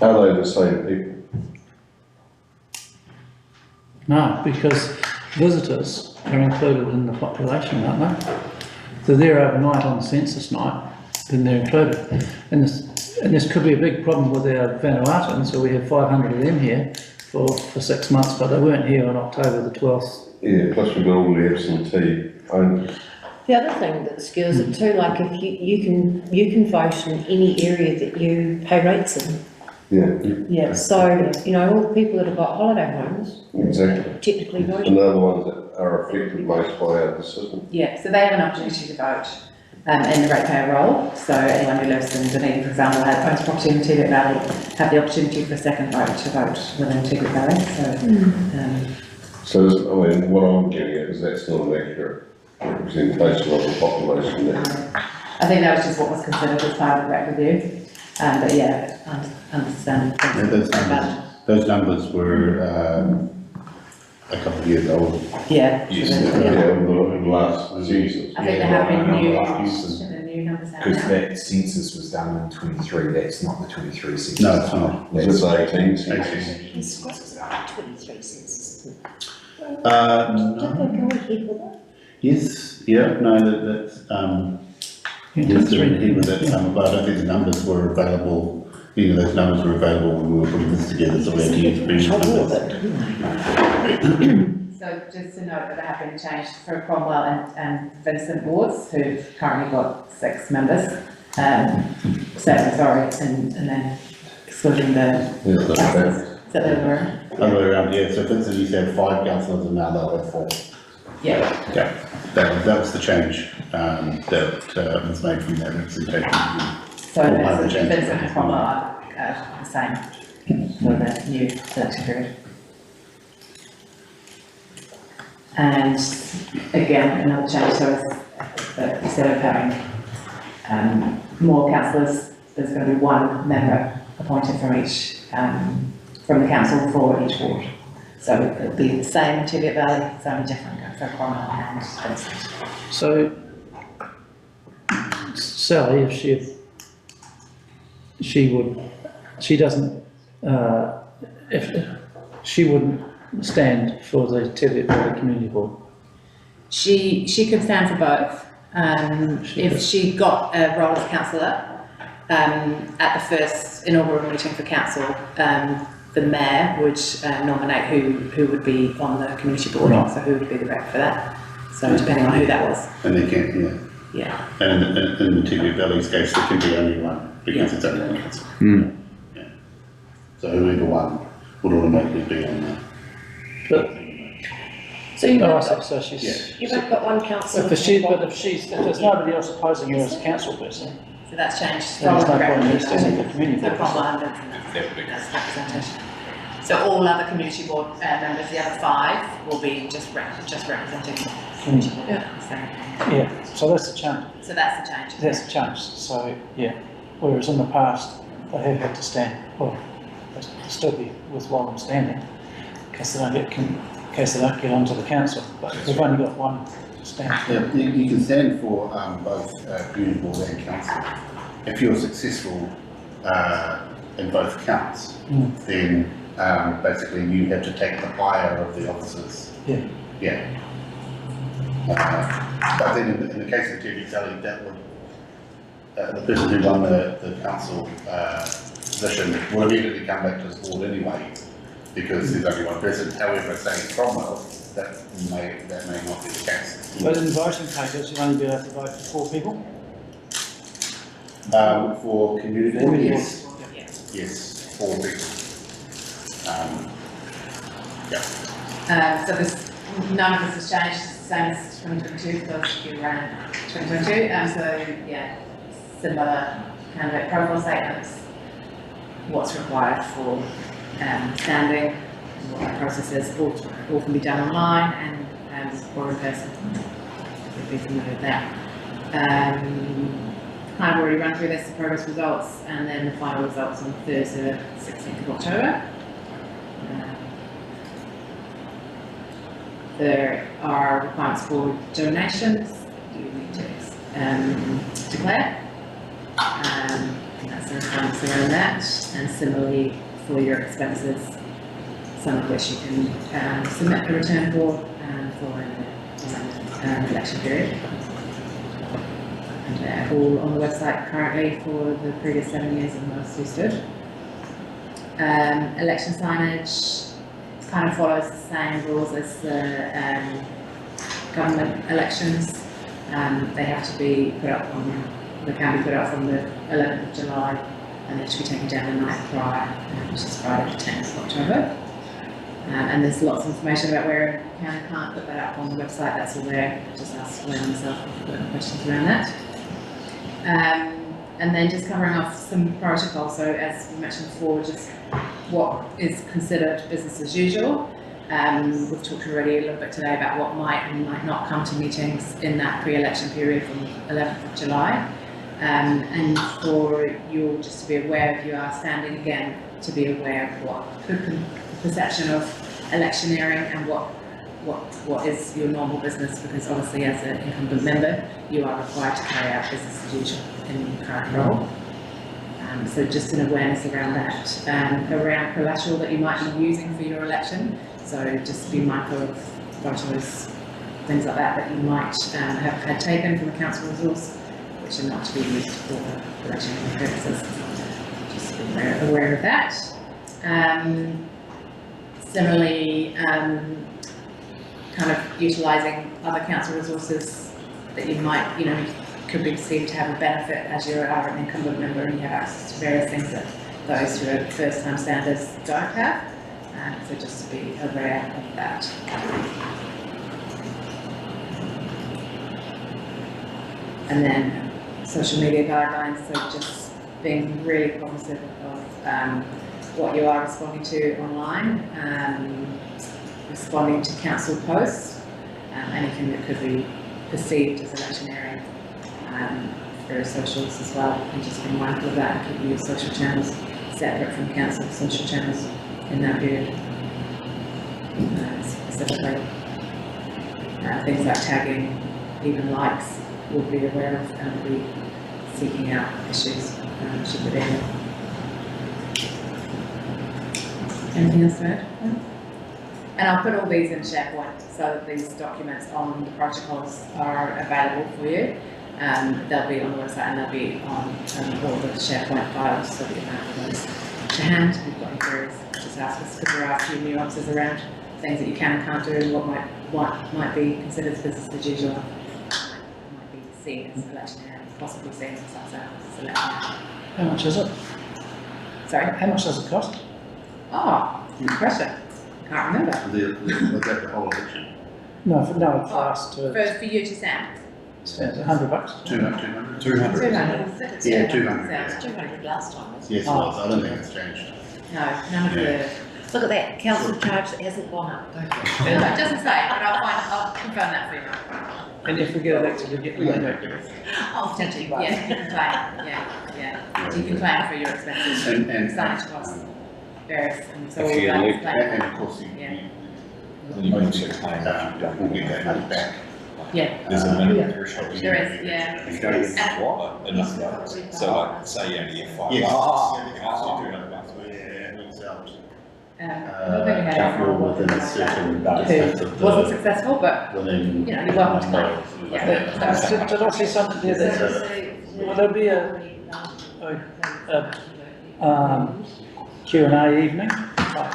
are they the same people? No, because visitors are included in the population, aren't they? So they're overnight on census night, then they're included. And this could be a big problem with our Vanuatuans, so we have 500 of them here for 6 months, but they weren't here on October the 12th. Yeah, plus we've got all the absentee owners. The other thing that skews it too, like if you can vote in any area that you pay rates in. Yeah, Yeah. So, you know, all the people that have got holiday homes exactly. technically vote. And they're the ones that are affected most by our decision. Yeah, so they have an opportunity to vote in the ratepayer role. So anyone who lives in Dunedin, for example, owns property in Teviot Valley, have the opportunity for a second vote to vote within Teviot Valley. So, I mean, what I'm getting at is that's not an accurate representation of the population there. I think that was just what was considered as part of the rate review. But yeah, I understand. Those numbers were a couple of years old. Yeah. Yes, the last census. I think there have been new numbers out Because now. that census was done in 23, that's not the 23 census. No, it's not. It's 18 census. It's got 23 census. No. Don't they go ahead with it? Yes, yeah, no, that's, yes, they're in here with that number, but I don't think the numbers were available, you know, those numbers were available when we were putting this together, so we had to use previous numbers. So just to note that there have been changed for Cromwell and Vincent wards, who've currently got 6 members, 7, sorry, and then excluding the Yeah, that's councillors. right. Is that the other way? Other way around, yeah, so Vincent used to have 5 councillors and now they'll have 4. Yeah. Yeah, that was the change, that was made from that representation. So All other Vincent changes. and Cromwell are the same for the new election period. And again, another change, so instead of having more councillors, there's going to be one member appointed from each, from the council for each ward. So it'll be the same in Teviot Valley, it's only different for Cromwell and Spencer. So, Sally, if she doesn't, if she wouldn't stand for the Teviot Valley Community Board. She could stand for both. If she got a role as councillor, at the first inaugural meeting for council, the mayor would nominate who would be on the community board, Right. so who would be the rep for that. So depending on who that was. And they can, Yeah. and in the Teviot Valley's case, there can be only one, because it's only one council. Yeah. So whoever one would automatically be on that. But, So you've oh, I got, see, so she's, you've only got one councillor. if there's nobody else opposing her as a council person, So that's changed. then there's no From point in rep- extending the community So board. Cromwell and Benson, that's representation. So all other community board members, the other 5, will be just representing community board. Yeah. Yeah, so that's the change, So that's the change. that's the change, so, yeah. Whereas in the past, they have had to stand, well, they still be worthwhile them standing, in case they don't get onto the council, but we've only got one stand. Yeah, you can stand for both community board and council. If you're successful in both counts, then basically you have to take the higher of the officers. Yeah. Yeah. But then in the case of Teviot Valley, that would, the person who won the council position will immediately come back to this board anyway, because there's only one person. However, say in Cromwell, that may not be the case. But in voting papers, you'll only be able to vote for 4 people? For community board, Community yes, Yeah. yes, 4 people. Yeah. So this, none of this has changed, it's the same as 2022, because you ran 2022, so yeah, similar candidate profile statements, what's required for standing, and what that process is, all can be done online and or in person. You'll be familiar with that. I've already run through this, the progress results, and then the final results on Thursday, the 16th of October. There are requirements for donations, you need to declare. And that's the requirements around that, and similarly for your expenses, some of which you can submit a return for an election period. And they're all on the website currently for the previous 7 years and most who stood. Election signage kind of follows the same rules as the government elections. They have to be put up on, they can be put up from the 11th of July and they should be taken down the night prior, which is Friday the 10th of October. And there's lots of information about where you can and can't put that up on the website, that's all there. Just ask Glenn myself if you've got any questions around that. And then just covering off some protocol, so as we mentioned before, just what is considered business as usual. We've talked already a little bit today about what might and might not come to meetings in that pre-election period from 11th of July. And for you all just to be aware, if you are standing again, to be aware of what perception of electioneering and what is your normal business, because obviously as an incumbent member, you are required to carry out business as usual in your current role. So just an awareness around that, around collateral that you might be using for your election. So just be mindful of photos, things like that you might have had taken from a council resource, which are not to be used for election purposes. Just be aware of that. Similarly, kind of utilising other council resources that you might, could be perceived to have a benefit as you are an incumbent member and you have access to various things that those who are first-time standers don't have. So just to be aware of that. And then social media guidelines, so just being really cognizant of what you are responding to online, responding to council posts, anything that could be perceived as electioneering, through socials as well, and just be mindful of that and keeping your social channels separate from council social channels in that period. Specifically, things like tagging, even likes, we'll be aware of and be seeking out issues, should there be any. Anything else to add? And I'll put all these in SharePoint so that these documents on the protocols are available for you. They'll be on the website and they'll be on all the SharePoint files so that you have those to hand. If you've got any queries, just ask us, because there are a few nuances around things that you can and can't do and what might be considered business as usual, might be seen as electioneering, possibly seen as electioneering. How much is it? Sorry? How much does it cost? Oh, good question. Can't remember. Was that the whole election? No, for us to, For you to send? spend $100. 200? 200. Yeah, 200. It's 200 last time, wasn't Yes, it was. I don't think it's changed. No, none of the, it? Look at that, council charge that hasn't gone up. Go for it. no, it doesn't say, but I'll confirm that for you. And if we get elected, we get the money back. I'll potentially buy Yeah, you can claim, yeah. You can claim for your expenses, And signage costs, various, and so all If you that leave- is claimed. And of course, Yeah. You can also claim we'll get that money back. Yeah, there's a minimum threshold. there is, yeah. You don't get What? Enough votes. So like, say you only get 5 Yes. votes, you can ask you 200 bucks. Yeah, it was out. I don't think we had Can't anyone fall within a certain distance of who wasn't the, successful, but, within. you know, you're welcome to claim. But did I see something there that, will there be a Q&A evening?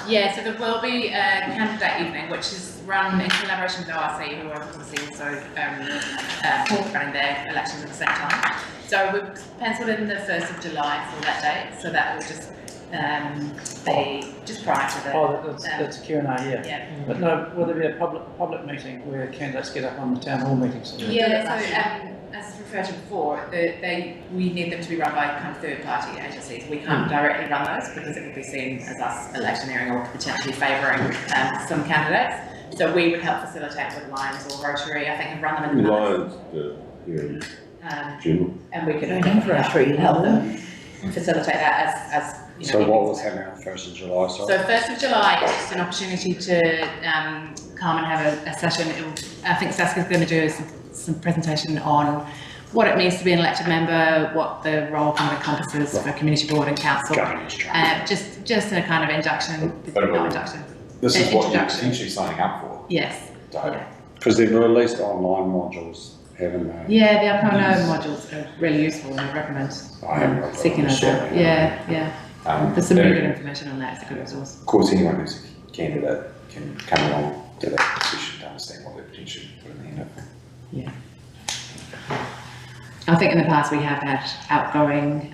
Yeah, so there will be a candidate evening, which is run in collaboration with ORC, who are obviously also running their elections at the same time. So we've penciled in the 1st of July for that date, so that will just be just prior to the. Oh, that's a Q&A, yeah. Yeah. But no, will there be a public meeting where candidates get up on the town hall meetings? Yeah, so as referred to before, we need them to be run by kind of third-party agencies. We can't directly run those because it would be seen as us electioneering or potentially favouring some candidates. So we would help facilitate with Lions or Rotary. I think have run them in the past. General. And we could Rotary, help them facilitate that as you know. So what was happening on 1st of July, So sorry? 1st of July is just an opportunity to come and have a session. I think Saska's going to do some presentation on what it means to be an elected member, what the role kind of encompasses for community board and council. Governance track. Just a kind of induction, not induction. This is what you're Introduction. potentially signing up for. Yes. Don't. Because they've released online modules, haven't they? Yeah, the Upper modules are really useful and I recommend I haven't got seeking them, those sorry. out. Yeah. There's some really good information on that. It's a good resource. Of course, anyone who's a candidate can come along to that session to understand what they're potentially putting their hand up for. Yeah. I think in the past we have had outgoing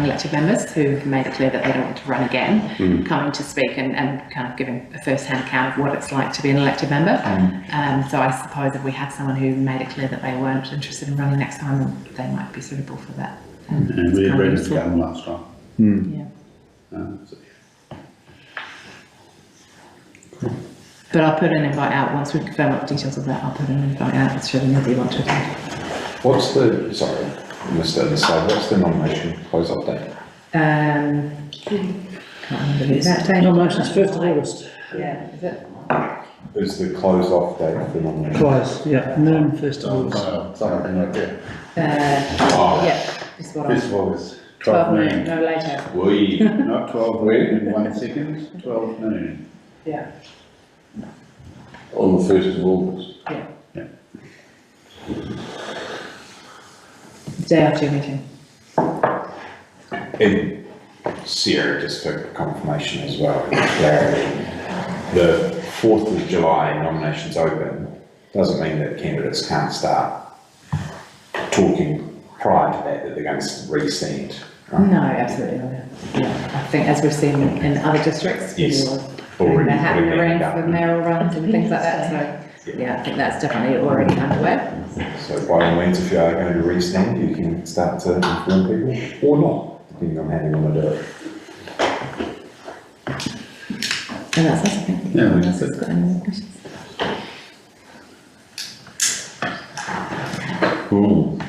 elected members who have made it clear that they don't want to run again, coming to speak and kind of giving a first-hand account of what it's like to be an elected member. So I suppose if we had someone who made it clear that they weren't interested in running next time, they might be suitable for that. And we agreed with the government last time. Yeah. But I'll put an invite out once we confirm what the details of that. I'll put an invite out should anybody want to attend. What's the, sorry, missed it on the slide, what's the nomination close-up date? Can't remember the exact date. Nominations 1st of August. Yeah, is it? Is the close-off date for the nomination? Close, yeah, noon 1st of So, August. something like that. Yeah, it's what First I'm. of all, it's 12 12 noon, noon. no later. We, Not 12 noon in 1 second, 12 noon. Yeah. On the 1st of August. Day after your meeting. and Sarah, just for confirmation as well, and clarity, the 4th of July nominations open doesn't mean that candidates can't start talking prior to that they're going to re-stand. Right? No, absolutely not. Yeah, I think as we've seen in other districts, Yes. people Already are happy putting that arrange down. for mayoral runs and things like that, so yeah, I think that's definitely already underway. So by all means, if you are going to re-stand, you can start to inform people or not, depending on how you want to do it. And that's us, I think. Yeah, we Unless just- it's got any more questions. Cool.